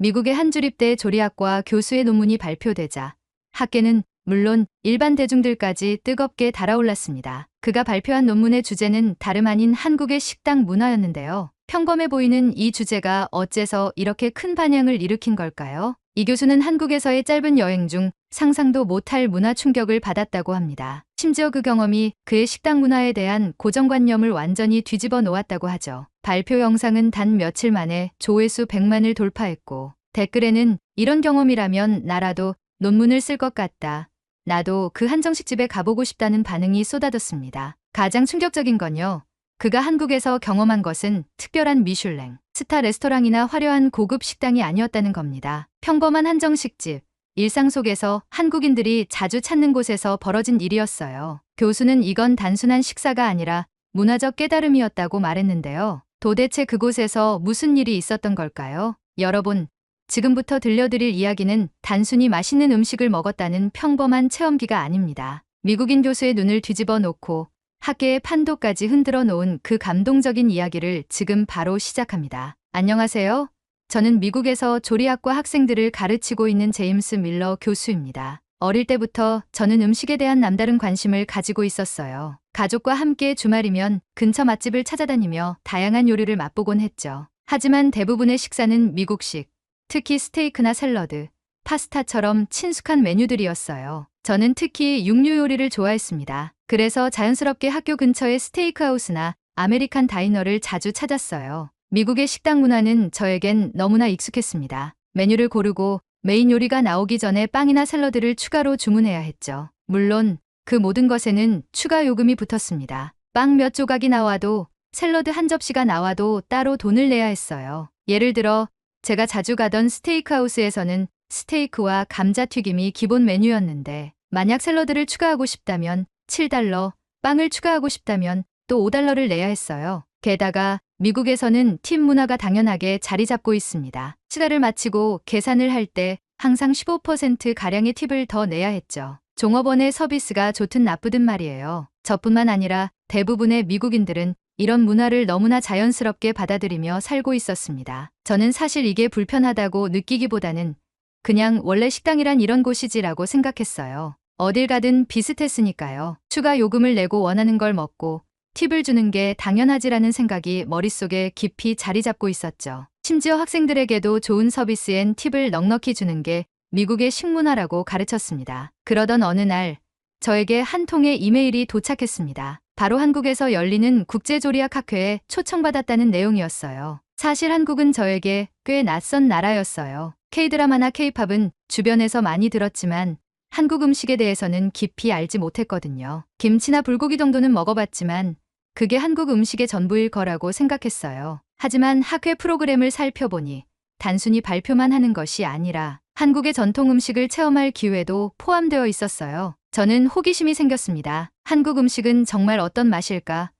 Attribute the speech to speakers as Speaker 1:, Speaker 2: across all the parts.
Speaker 1: 미국의 한 주립대 조리학과 교수의 논문이 발표되자 학계는 물론 일반 대중들까지 뜨겁게 달아올랐습니다. 그가 발표한 논문의 주제는 다름 아닌 한국의 식당 문화였는데요. 평범해 보이는 이 주제가 어째서 이렇게 큰 반향을 일으킨 걸까요? 이 교수는 한국에서의 짧은 여행 중 상상도 못할 문화 충격을 받았다고 합니다. 심지어 그 경험이 그의 식당 문화에 대한 고정관념을 완전히 뒤집어 놓았다고 하죠. 발표 영상은 단 며칠 만에 조회수 100만을 돌파했고 댓글에는 이런 경험이라면 나라도 논문을 쓸 것 같다. 나도 그 한정식집에 가보고 싶다는 반응이 쏟아졌습니다. 가장 충격적인 건요. 그가 한국에서 경험한 것은 특별한 미슐랭, 스타 레스토랑이나 화려한 고급 식당이 아니었다는 겁니다. 평범한 한정식집, 일상 속에서 한국인들이 자주 찾는 곳에서 벌어진 일이었어요. 교수는 이건 단순한 식사가 아니라 문화적 깨달음이었다고 말했는데요. 도대체 그곳에서 무슨 일이 있었던 걸까요? 여러분, 지금부터 들려드릴 이야기는 단순히 맛있는 음식을 먹었다는 평범한 체험기가 아닙니다. 미국인 교수의 눈을 뒤집어 놓고 학계의 판도까지 흔들어 놓은 그 감동적인 이야기를 지금 바로 시작합니다. 안녕하세요. 저는 미국에서 조리학과 학생들을 가르치고 있는 제임스 밀러 교수입니다. 어릴 때부터 저는 음식에 대한 남다른 관심을 가지고 있었어요. 가족과 함께 주말이면 근처 맛집을 찾아다니며 다양한 요리를 맛보곤 했죠. 하지만 대부분의 식사는 미국식, 특히 스테이크나 샐러드, 파스타처럼 친숙한 메뉴들이었어요. 저는 특히 육류 요리를 좋아했습니다. 그래서 자연스럽게 학교 근처의 스테이크하우스나 아메리칸 다이너를 자주 찾았어요. 미국의 식당 문화는 저에겐 너무나 익숙했습니다. 메뉴를 고르고 메인 요리가 나오기 전에 빵이나 샐러드를 추가로 주문해야 했죠. 물론 그 모든 것에는 추가 요금이 붙었습니다. 빵 몇 조각이 나와도 샐러드 한 접시가 나와도 따로 돈을 내야 했어요. 예를 들어 제가 자주 가던 스테이크하우스에서는 스테이크와 감자튀김이 기본 메뉴였는데 만약 샐러드를 추가하고 싶다면 $7, 빵을 추가하고 싶다면 또 $5를 내야 했어요. 게다가 미국에서는 팁 문화가 당연하게 자리 잡고 있습니다. 식사를 마치고 계산을 할 때 항상 15%가량의 팁을 더 내야 했죠. 종업원의 서비스가 좋든 나쁘든 말이에요. 저뿐만 아니라 대부분의 미국인들은 이런 문화를 너무나 자연스럽게 받아들이며 살고 있었습니다. 저는 사실 이게 불편하다고 느끼기보다는 그냥 원래 식당이란 이런 곳이지라고 생각했어요. 어딜 가든 비슷했으니까요. 추가 요금을 내고 원하는 걸 먹고 팁을 주는 게 당연하지라는 생각이 머릿속에 깊이 자리 잡고 있었죠. 심지어 학생들에게도 좋은 서비스엔 팁을 넉넉히 주는 게 미국의 식문화라고 가르쳤습니다. 그러던 어느 날 저에게 한 통의 이메일이 도착했습니다. 바로 한국에서 열리는 국제조리학학회에 초청받았다는 내용이었어요. 사실 한국은 저에게 꽤 낯선 나라였어요. K-드라마나 K-팝은 주변에서 많이 들었지만 한국 음식에 대해서는 깊이 알지 못했거든요. 김치나 불고기 정도는 먹어봤지만 그게 한국 음식의 전부일 거라고 생각했어요. 하지만 학회 프로그램을 살펴보니 단순히 발표만 하는 것이 아니라 한국의 전통 음식을 체험할 기회도 포함되어 있었어요. 저는 호기심이 생겼습니다. 한국 음식은 정말 어떤 맛일까?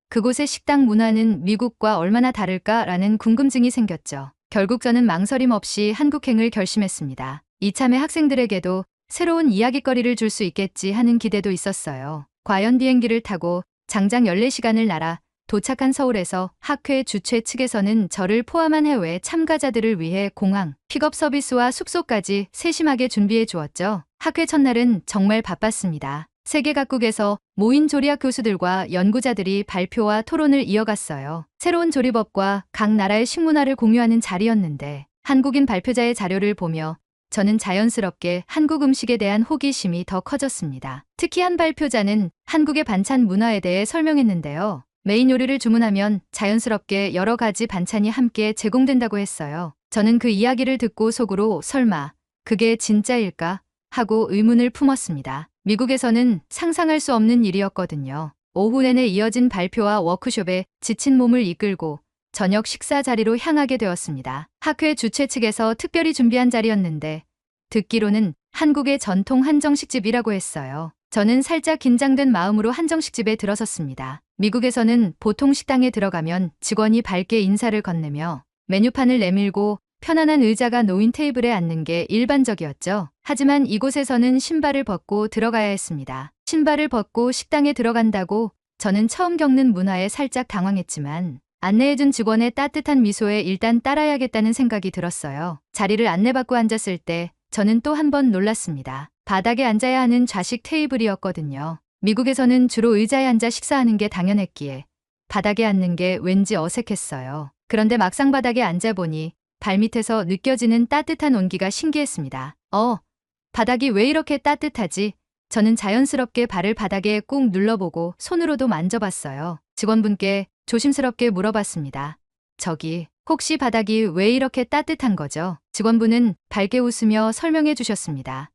Speaker 1: 그곳의 식당 문화는 미국과 얼마나 다를까라는 궁금증이 생겼죠. 결국 저는 망설임 없이 한국행을 결심했습니다. 이참에 학생들에게도 새로운 이야깃거리를 줄 수 있겠지 하는 기대도 있었어요. 과연 비행기를 타고 장장 14시간을 날아 도착한 서울에서 학회 주최 측에서는 저를 포함한 해외 참가자들을 위해 공항, 픽업 서비스와 숙소까지 세심하게 준비해 주었죠. 학회 첫날은 정말 바빴습니다. 세계 각국에서 모인 조리학 교수들과 연구자들이 발표와 토론을 이어갔어요. 새로운 조리법과 각 나라의 식문화를 공유하는 자리였는데 한국인 발표자의 자료를 보며 저는 자연스럽게 한국 음식에 대한 호기심이 더 커졌습니다. 특히 한 발표자는 한국의 반찬 문화에 대해 설명했는데요. 메인 요리를 주문하면 자연스럽게 여러 가지 반찬이 함께 제공된다고 했어요. 저는 그 이야기를 듣고 속으로 설마 그게 진짜일까 하고 의문을 품었습니다. 미국에서는 상상할 수 없는 일이었거든요. 오후 내내 이어진 발표와 워크숍에 지친 몸을 이끌고 저녁 식사 자리로 향하게 되었습니다. 학회 주최 측에서 특별히 준비한 자리였는데 듣기로는 한국의 전통 한정식집이라고 했어요. 저는 살짝 긴장된 마음으로 한정식집에 들어섰습니다. 미국에서는 보통 식당에 들어가면 직원이 밝게 인사를 건네며 메뉴판을 내밀고 편안한 의자가 놓인 테이블에 앉는 게 일반적이었죠. 하지만 이곳에서는 신발을 벗고 들어가야 했습니다. 신발을 벗고 식당에 들어간다고 저는 처음 겪는 문화에 살짝 당황했지만 안내해준 직원의 따뜻한 미소에 일단 따라야겠다는 생각이 들었어요. 자리를 안내받고 앉았을 때 저는 또 한 번 놀랐습니다. 바닥에 앉아야 하는 좌식 테이블이었거든요. 미국에서는 주로 의자에 앉아 식사하는 게 당연했기에 바닥에 앉는 게 왠지 어색했어요. 그런데 막상 바닥에 앉아보니 발밑에서 느껴지는 따뜻한 온기가 신기했습니다. 바닥이 왜 이렇게 따뜻하지? 저는 자연스럽게 발을 바닥에 꾹 눌러보고 손으로도 만져봤어요. 직원분께 조심스럽게 물어봤습니다. 저기, 혹시 바닥이 왜 이렇게 따뜻한 거죠? 직원분은 밝게 웃으며 설명해 주셨습니다.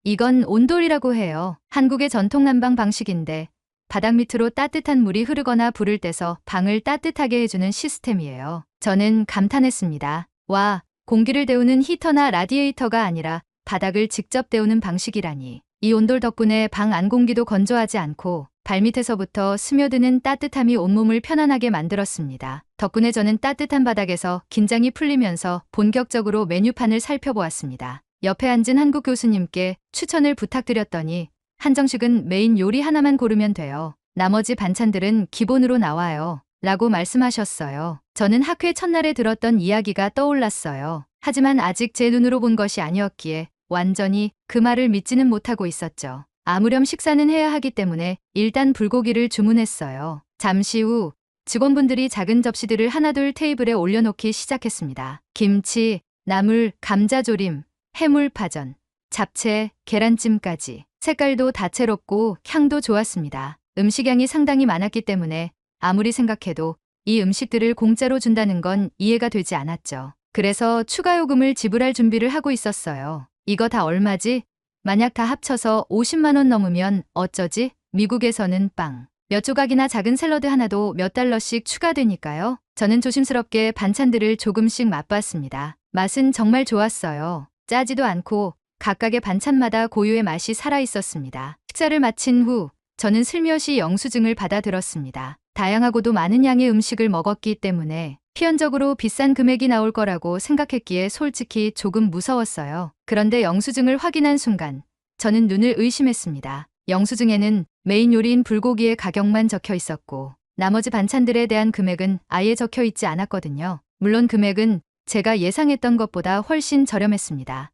Speaker 1: 이건 온돌이라고 해요. 한국의 전통 난방 방식인데 바닥 밑으로 따뜻한 물이 흐르거나 불을 떼서 방을 따뜻하게 해주는 시스템이에요. 저는 감탄했습니다. 와, 공기를 데우는 히터나 라디에이터가 아니라 바닥을 직접 데우는 방식이라니. 이 온돌 덕분에 방 안 공기도 건조하지 않고 발밑에서부터 스며드는 따뜻함이 온몸을 편안하게 만들었습니다. 덕분에 저는 따뜻한 바닥에서 긴장이 풀리면서 본격적으로 메뉴판을 살펴보았습니다. 옆에 앉은 한국 교수님께 추천을 부탁드렸더니 한정식은 메인 요리 하나만 고르면 돼요. 나머지 반찬들은 기본으로 나와요. 라고 말씀하셨어요. 저는 학회 첫날에 들었던 이야기가 떠올랐어요. 하지만 아직 제 눈으로 본 것이 아니었기에 완전히 그 말을 믿지는 못하고 있었죠. 아무렴 식사는 해야 하기 때문에 일단 불고기를 주문했어요. 잠시 후 직원분들이 작은 접시들을 하나둘 테이블에 올려놓기 시작했습니다. 김치, 나물, 감자조림, 해물파전, 잡채, 계란찜까지. 색깔도 다채롭고 향도 좋았습니다. 음식량이 상당히 많았기 때문에 아무리 생각해도 이 음식들을 공짜로 준다는 건 이해가 되지 않았죠. 그래서 추가 요금을 지불할 준비를 하고 있었어요. 이거 다 얼마지? 만약 다 합쳐서 50만 원 넘으면 어쩌지? 미국에서는 빵 몇 조각이나 작은 샐러드 하나도 몇 달러씩 추가되니까요. 저는 조심스럽게 반찬들을 조금씩 맛봤습니다. 맛은 정말 좋았어요. 짜지도 않고 각각의 반찬마다 고유의 맛이 살아있었습니다. 식사를 마친 후 저는 슬며시 영수증을 받아 들었습니다. 다양하고도 많은 양의 음식을 먹었기 때문에 필연적으로 비싼 금액이 나올 거라고 생각했기에 솔직히 조금 무서웠어요. 그런데 영수증을 확인한 순간 저는 눈을 의심했습니다. 영수증에는 메인 요리인 불고기의 가격만 적혀 있었고 나머지 반찬들에 대한 금액은 아예 적혀 있지 않았거든요. 물론 금액은 제가 예상했던 것보다 훨씬 저렴했습니다.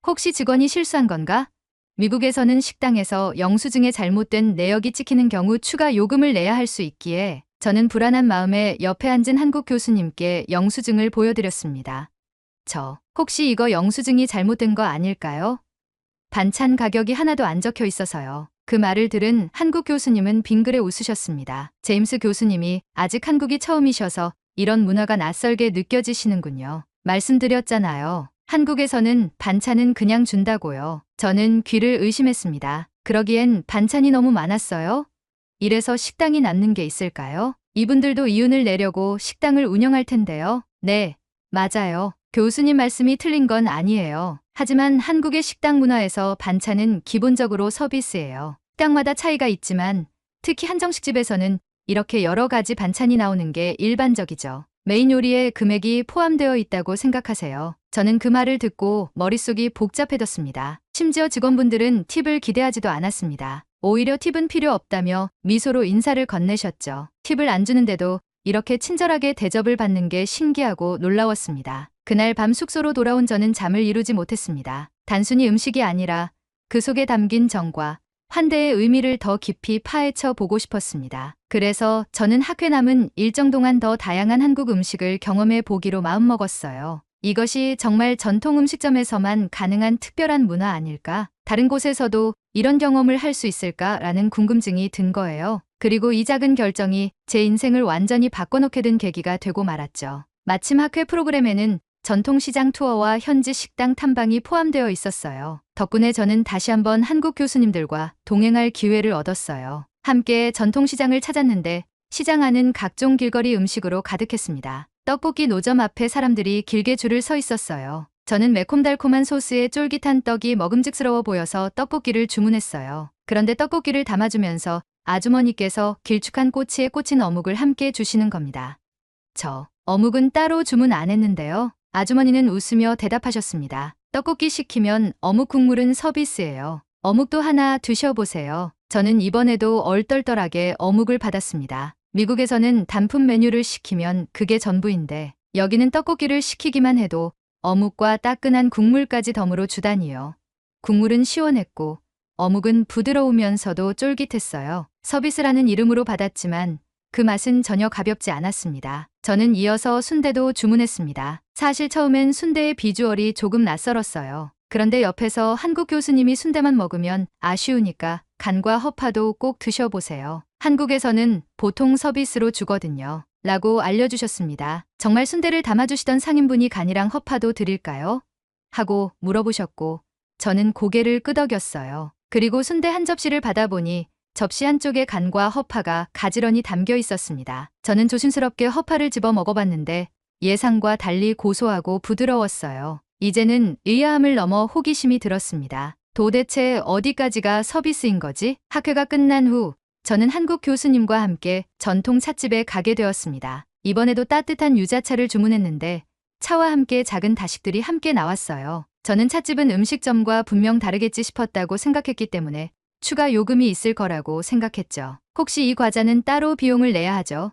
Speaker 1: 혹시 직원이 실수한 건가? 미국에서는 식당에서 영수증에 잘못된 내역이 찍히는 경우 추가 요금을 내야 할 수 있기에 저는 불안한 마음에 옆에 앉은 한국 교수님께 영수증을 보여드렸습니다. 혹시 이거 영수증이 잘못된 거 아닐까요? 반찬 가격이 하나도 안 적혀 있어서요. 그 말을 들은 한국 교수님은 빙그레 웃으셨습니다. 제임스 교수님이 아직 한국이 처음이셔서 이런 문화가 낯설게 느껴지시는군요. 말씀드렸잖아요. 한국에서는 반찬은 그냥 준다고요. 저는 귀를 의심했습니다. 그러기엔 반찬이 너무 많았어요? 이래서 식당이 남는 게 있을까요? 이분들도 이윤을 내려고 식당을 운영할 텐데요. 네, 맞아요. 교수님 말씀이 틀린 건 아니에요. 하지만 한국의 식당 문화에서 반찬은 기본적으로 서비스예요. 식당마다 차이가 있지만 특히 한정식집에서는 이렇게 여러 가지 반찬이 나오는 게 일반적이죠. 메인 요리에 금액이 포함되어 있다고 생각하세요. 저는 그 말을 듣고 머릿속이 복잡해졌습니다. 심지어 직원분들은 팁을 기대하지도 않았습니다. 오히려 팁은 필요 없다며 미소로 인사를 건네셨죠. 팁을 안 주는데도 이렇게 친절하게 대접을 받는 게 신기하고 놀라웠습니다. 그날 밤 숙소로 돌아온 저는 잠을 이루지 못했습니다. 단순히 음식이 아니라 그 속에 담긴 정과 환대의 의미를 더 깊이 파헤쳐 보고 싶었습니다. 그래서 저는 학회 남은 일정 동안 더 다양한 한국 음식을 경험해 보기로 마음먹었어요. 이것이 정말 전통 음식점에서만 가능한 특별한 문화 아닐까? 다른 곳에서도 이런 경험을 할 수 있을까라는 궁금증이 든 거예요. 그리고 이 작은 결정이 제 인생을 완전히 바꿔놓게 된 계기가 되고 말았죠. 마침 학회 프로그램에는 전통시장 투어와 현지 식당 탐방이 포함되어 있었어요. 덕분에 저는 다시 한번 한국 교수님들과 동행할 기회를 얻었어요. 함께 전통시장을 찾았는데 시장 안은 각종 길거리 음식으로 가득했습니다. 떡볶이 노점 앞에 사람들이 길게 줄을 서 있었어요. 저는 매콤달콤한 소스에 쫄깃한 떡이 먹음직스러워 보여서 떡볶이를 주문했어요. 그런데 떡볶이를 담아주면서 아주머니께서 길쭉한 꼬치에 꽂힌 어묵을 함께 주시는 겁니다. 어묵은 따로 주문 안 했는데요. 아주머니는 웃으며 대답하셨습니다. 떡볶이 시키면 어묵 국물은 서비스예요. 어묵도 하나 드셔보세요. 저는 이번에도 얼떨떨하게 어묵을 받았습니다. 미국에서는 단품 메뉴를 시키면 그게 전부인데 여기는 떡볶이를 시키기만 해도 어묵과 따끈한 국물까지 덤으로 주다니요. 국물은 시원했고 어묵은 부드러우면서도 쫄깃했어요. 서비스라는 이름으로 받았지만 그 맛은 전혀 가볍지 않았습니다. 저는 이어서 순대도 주문했습니다. 사실 처음엔 순대의 비주얼이 조금 낯설었어요. 그런데 옆에서 한국 교수님이 순대만 먹으면 아쉬우니까 간과 허파도 꼭 드셔보세요. 한국에서는 보통 서비스로 주거든요. 라고 알려주셨습니다. 정말 순대를 담아주시던 상인분이 간이랑 허파도 드릴까요? 하고 물어보셨고 저는 고개를 끄덕였어요. 그리고 순대 한 접시를 받아보니 접시 한쪽에 간과 허파가 가지런히 담겨 있었습니다. 저는 조심스럽게 허파를 집어 먹어봤는데 예상과 달리 고소하고 부드러웠어요. 이제는 의아함을 넘어 호기심이 들었습니다. 도대체 어디까지가 서비스인 거지? 학회가 끝난 후 저는 한국 교수님과 함께 전통 찻집에 가게 되었습니다. 이번에도 따뜻한 유자차를 주문했는데 차와 함께 작은 다식들이 함께 나왔어요. 저는 찻집은 음식점과 분명 다르겠지 싶었다고 생각했기 때문에 추가 요금이 있을 거라고 생각했죠. 혹시 이 과자는 따로 비용을 내야 하죠?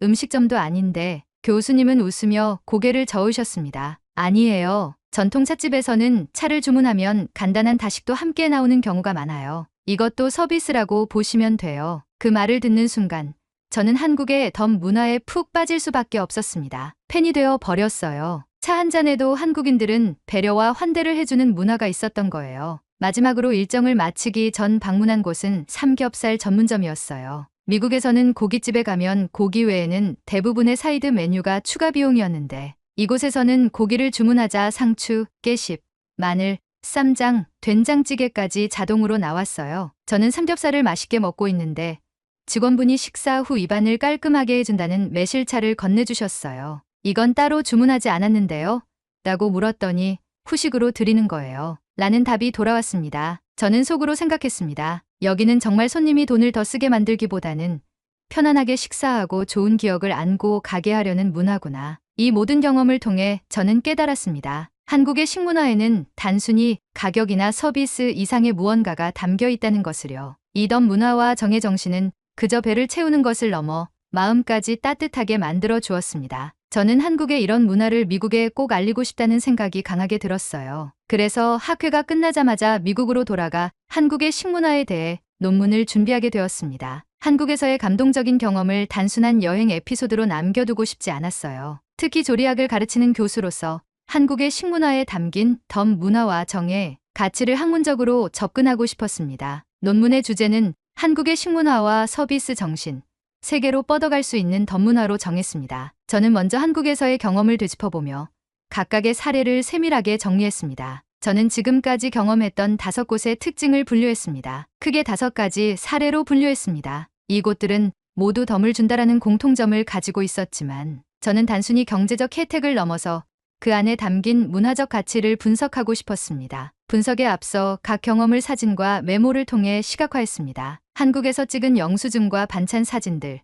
Speaker 1: 음식점도 아닌데 교수님은 웃으며 고개를 저으셨습니다. 아니에요. 전통 찻집에서는 차를 주문하면 간단한 다식도 함께 나오는 경우가 많아요. 이것도 서비스라고 보시면 돼요. 그 말을 듣는 순간 저는 한국의 덤 문화에 푹 빠질 수밖에 없었습니다. 팬이 되어 버렸어요. 차 한 잔에도 한국인들은 배려와 환대를 해주는 문화가 있었던 거예요. 마지막으로 일정을 마치기 전 방문한 곳은 삼겹살 전문점이었어요. 미국에서는 고깃집에 가면 고기 외에는 대부분의 사이드 메뉴가 추가 비용이었는데 이곳에서는 고기를 주문하자 상추, 깨십, 마늘, 쌈장, 된장찌개까지 자동으로 나왔어요. 저는 삼겹살을 맛있게 먹고 있는데 직원분이 식사 후 입안을 깔끔하게 해준다는 매실차를 건네주셨어요. 이건 따로 주문하지 않았는데요? 라고 물었더니 후식으로 드리는 거예요. 라는 답이 돌아왔습니다. 저는 속으로 생각했습니다. 여기는 정말 손님이 돈을 더 쓰게 만들기보다는 편안하게 식사하고 좋은 기억을 안고 가게 하려는 문화구나. 이 모든 경험을 통해 저는 깨달았습니다. 한국의 식문화에는 단순히 가격이나 서비스 이상의 무언가가 담겨 있다는 것을요. 이 덤 문화와 정의 정신은 그저 배를 채우는 것을 넘어 마음까지 따뜻하게 만들어 주었습니다. 저는 한국의 이런 문화를 미국에 꼭 알리고 싶다는 생각이 강하게 들었어요. 그래서 학회가 끝나자마자 미국으로 돌아가 한국의 식문화에 대해 논문을 준비하게 되었습니다. 한국에서의 감동적인 경험을 단순한 여행 에피소드로 남겨두고 싶지 않았어요. 특히 조리학을 가르치는 교수로서 한국의 식문화에 담긴 덤 문화와 정의, 가치를 학문적으로 접근하고 싶었습니다. 논문의 주제는 한국의 식문화와 서비스 정신, 세계로 뻗어갈 수 있는 덤 문화로 정했습니다. 저는 먼저 한국에서의 경험을 되짚어보며 각각의 사례를 세밀하게 정리했습니다. 저는 지금까지 경험했던 5곳의 특징을 분류했습니다. 크게 5가지 사례로 분류했습니다. 이곳들은 모두 덤을 준다라는 공통점을 가지고 있었지만 저는 단순히 경제적 혜택을 넘어서 그 안에 담긴 문화적 가치를 분석하고 싶었습니다. 분석에 앞서 각 경험을 사진과 메모를 통해 시각화했습니다. 한국에서 찍은 영수증과 반찬 사진들,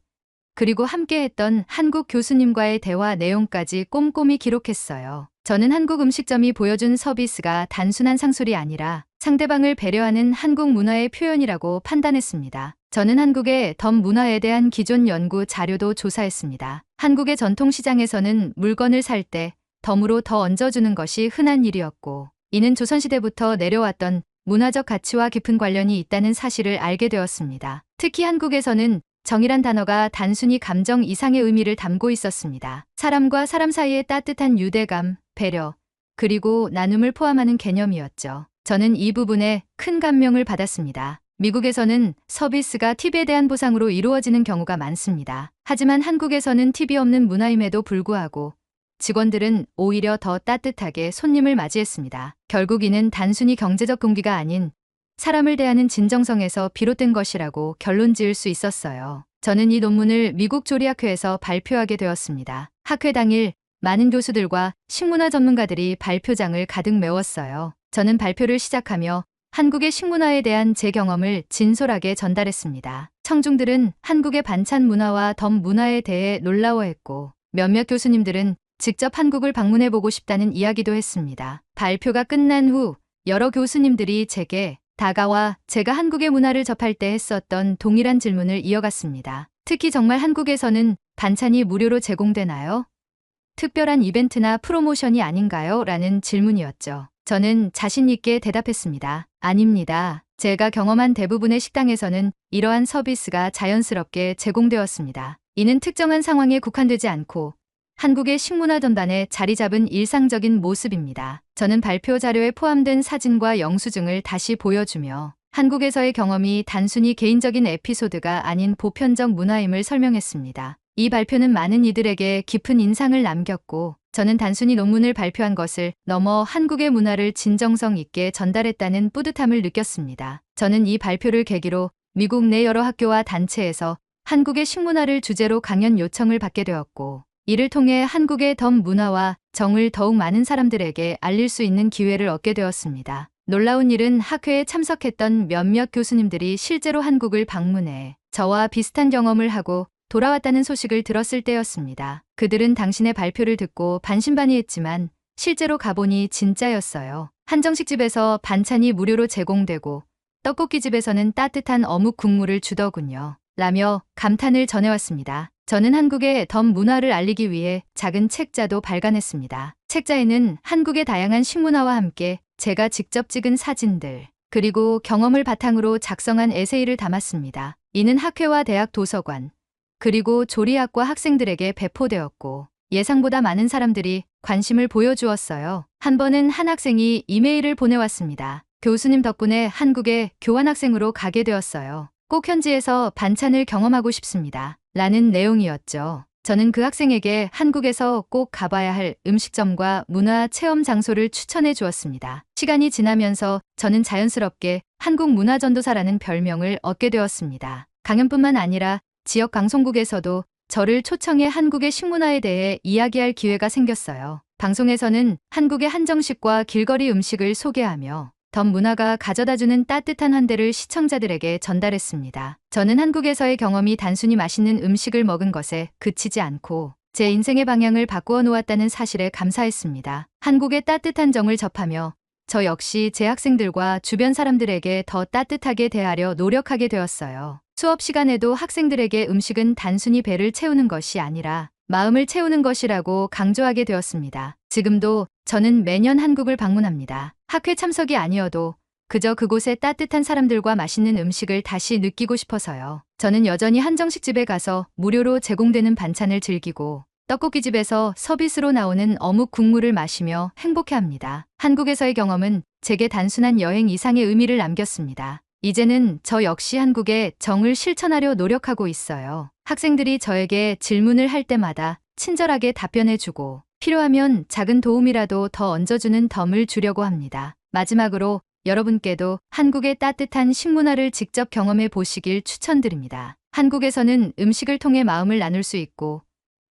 Speaker 1: 그리고 함께했던 한국 교수님과의 대화 내용까지 꼼꼼히 기록했어요. 저는 한국 음식점이 보여준 서비스가 단순한 상술이 아니라 상대방을 배려하는 한국 문화의 표현이라고 판단했습니다. 저는 한국의 덤 문화에 대한 기존 연구 자료도 조사했습니다. 한국의 전통시장에서는 물건을 살 때 덤으로 더 얹어주는 것이 흔한 일이었고 이는 조선시대부터 내려왔던 문화적 가치와 깊은 관련이 있다는 사실을 알게 되었습니다. 특히 한국에서는 정이란 단어가 단순히 감정 이상의 의미를 담고 있었습니다. 사람과 사람 사이의 따뜻한 유대감, 배려, 그리고 나눔을 포함하는 개념이었죠. 저는 이 부분에 큰 감명을 받았습니다. 미국에서는 서비스가 팁에 대한 보상으로 이루어지는 경우가 많습니다. 하지만 한국에서는 팁이 없는 문화임에도 불구하고 직원들은 오히려 더 따뜻하게 손님을 맞이했습니다. 결국 이는 단순히 경제적 동기가 아닌 사람을 대하는 진정성에서 비롯된 것이라고 결론 지을 수 있었어요. 저는 이 논문을 미국 조리학회에서 발표하게 되었습니다. 학회 당일 많은 교수들과 식문화 전문가들이 발표장을 가득 메웠어요. 저는 발표를 시작하며 한국의 식문화에 대한 제 경험을 진솔하게 전달했습니다. 청중들은 한국의 반찬 문화와 덤 문화에 대해 놀라워했고 몇몇 교수님들은 직접 한국을 방문해보고 싶다는 이야기도 했습니다. 발표가 끝난 후 여러 교수님들이 제게 다가와 제가 한국의 문화를 접할 때 했었던 동일한 질문을 이어갔습니다. 특히 정말 한국에서는 반찬이 무료로 제공되나요? 특별한 이벤트나 프로모션이 아닌가요? 라는 질문이었죠. 저는 자신 있게 대답했습니다. 아닙니다. 제가 경험한 대부분의 식당에서는 이러한 서비스가 자연스럽게 제공되었습니다. 이는 특정한 상황에 국한되지 않고 한국의 식문화 전반에 자리 잡은 일상적인 모습입니다. 저는 발표 자료에 포함된 사진과 영수증을 다시 보여주며 한국에서의 경험이 단순히 개인적인 에피소드가 아닌 보편적 문화임을 설명했습니다. 이 발표는 많은 이들에게 깊은 인상을 남겼고, 저는 단순히 논문을 발표한 것을 넘어 한국의 문화를 진정성 있게 전달했다는 뿌듯함을 느꼈습니다. 저는 이 발표를 계기로 미국 내 여러 학교와 단체에서 한국의 식문화를 주제로 강연 요청을 받게 되었고, 이를 통해 한국의 덤 문화와 정을 더욱 많은 사람들에게 알릴 수 있는 기회를 얻게 되었습니다. 놀라운 일은 학회에 참석했던 몇몇 교수님들이 실제로 한국을 방문해 저와 비슷한 경험을 하고 돌아왔다는 소식을 들었을 때였습니다. 그들은 당신의 발표를 듣고 반신반의했지만 실제로 가보니 진짜였어요. 한정식집에서 반찬이 무료로 제공되고 떡볶이집에서는 따뜻한 어묵 국물을 주더군요. 라며 감탄을 전해왔습니다. 저는 한국의 덤 문화를 알리기 위해 작은 책자도 발간했습니다. 책자에는 한국의 다양한 식문화와 함께 제가 직접 찍은 사진들, 그리고 경험을 바탕으로 작성한 에세이를 담았습니다. 이는 학회와 대학 도서관, 그리고 조리학과 학생들에게 배포되었고 예상보다 많은 사람들이 관심을 보여주었어요. 한 번은 한 학생이 이메일을 보내왔습니다. 교수님 덕분에 한국에 교환학생으로 가게 되었어요. 꼭 현지에서 반찬을 경험하고 싶습니다. 라는 내용이었죠. 저는 그 학생에게 한국에서 꼭 가봐야 할 음식점과 문화 체험 장소를 추천해 주었습니다. 시간이 지나면서 저는 자연스럽게 한국 문화전도사라는 별명을 얻게 되었습니다. 강연뿐만 아니라 지역 방송국에서도 저를 초청해 한국의 식문화에 대해 이야기할 기회가 생겼어요. 방송에서는 한국의 한정식과 길거리 음식을 소개하며 덤 문화가 가져다주는 따뜻한 환대를 시청자들에게 전달했습니다. 저는 한국에서의 경험이 단순히 맛있는 음식을 먹은 것에 그치지 않고 제 인생의 방향을 바꾸어 놓았다는 사실에 감사했습니다. 한국의 따뜻한 정을 접하며 저 역시 제 학생들과 주변 사람들에게 더 따뜻하게 대하려 노력하게 되었어요. 수업 시간에도 학생들에게 음식은 단순히 배를 채우는 것이 아니라 마음을 채우는 것이라고 강조하게 되었습니다. 지금도 저는 매년 한국을 방문합니다. 학회 참석이 아니어도 그저 그곳의 따뜻한 사람들과 맛있는 음식을 다시 느끼고 싶어서요. 저는 여전히 한정식집에 가서 무료로 제공되는 반찬을 즐기고 떡볶이집에서 서비스로 나오는 어묵 국물을 마시며 행복해합니다. 한국에서의 경험은 제게 단순한 여행 이상의 의미를 남겼습니다. 이제는 저 역시 한국의 정을 실천하려 노력하고 있어요. 학생들이 저에게 질문을 할 때마다 친절하게 답변해주고 필요하면 작은 도움이라도 더 얹어주는 덤을 주려고 합니다. 마지막으로 여러분께도 한국의 따뜻한 식문화를 직접 경험해 보시길 추천드립니다. 한국에서는 음식을 통해 마음을 나눌 수 있고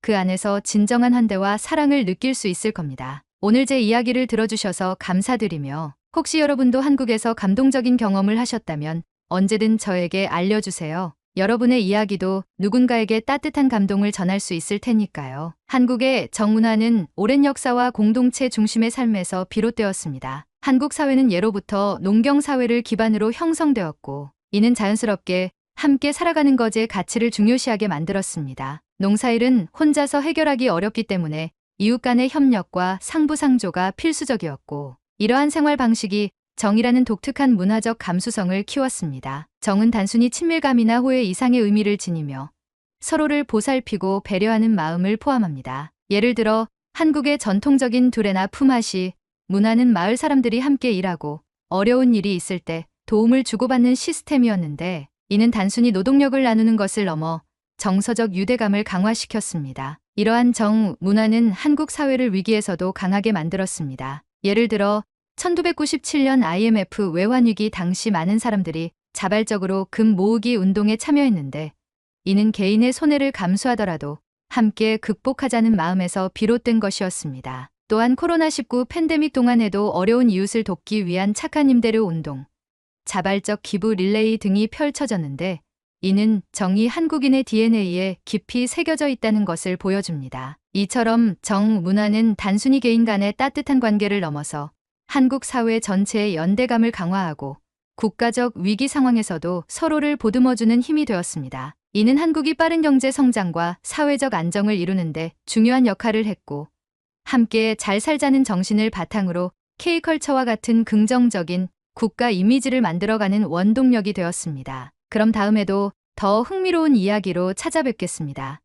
Speaker 1: 그 안에서 진정한 환대와 사랑을 느낄 수 있을 겁니다. 오늘 제 이야기를 들어주셔서 감사드리며 혹시 여러분도 한국에서 감동적인 경험을 하셨다면 언제든 저에게 알려주세요. 여러분의 이야기도 누군가에게 따뜻한 감동을 전할 수 있을 테니까요. 한국의 정문화는 오랜 역사와 공동체 중심의 삶에서 비롯되었습니다. 한국 사회는 예로부터 농경 사회를 기반으로 형성되었고 이는 자연스럽게 함께 살아가는 것의 가치를 중요시하게 만들었습니다. 농사일은 혼자서 해결하기 어렵기 때문에 이웃 간의 협력과 상부상조가 필수적이었고 이러한 생활 방식이 정이라는 독특한 문화적 감수성을 키웠습니다. 정은 단순히 친밀감이나 호의 이상의 의미를 지니며 서로를 보살피고 배려하는 마음을 포함합니다. 예를 들어 한국의 전통적인 두레나 품앗이 문화는 마을 사람들이 함께 일하고 어려운 일이 있을 때 도움을 주고받는 시스템이었는데 이는 단순히 노동력을 나누는 것을 넘어 정서적 유대감을 강화시켰습니다. 이러한 정 문화는 한국 사회를 위기에서도 강하게 만들었습니다. 예를 들어 1997년 IMF 외환위기 당시 많은 사람들이 자발적으로 금 모으기 운동에 참여했는데 이는 개인의 손해를 감수하더라도 함께 극복하자는 마음에서 비롯된 것이었습니다. 또한 코로나19 팬데믹 동안에도 어려운 이웃을 돕기 위한 착한 임대료 운동, 자발적 기부 릴레이 등이 펼쳐졌는데 이는 정이 한국인의 DNA에 깊이 새겨져 있다는 것을 보여줍니다. 이처럼 정 문화는 단순히 개인 간의 따뜻한 관계를 넘어서 한국 사회 전체의 연대감을 강화하고 국가적 위기 상황에서도 서로를 보듬어주는 힘이 되었습니다. 이는 한국이 빠른 경제 성장과 사회적 안정을 이루는데 중요한 역할을 했고, 함께 잘 살자는 정신을 바탕으로 K컬처와 같은 긍정적인 국가 이미지를 만들어가는 원동력이 되었습니다. 그럼 다음에도 더 흥미로운 이야기로 찾아뵙겠습니다.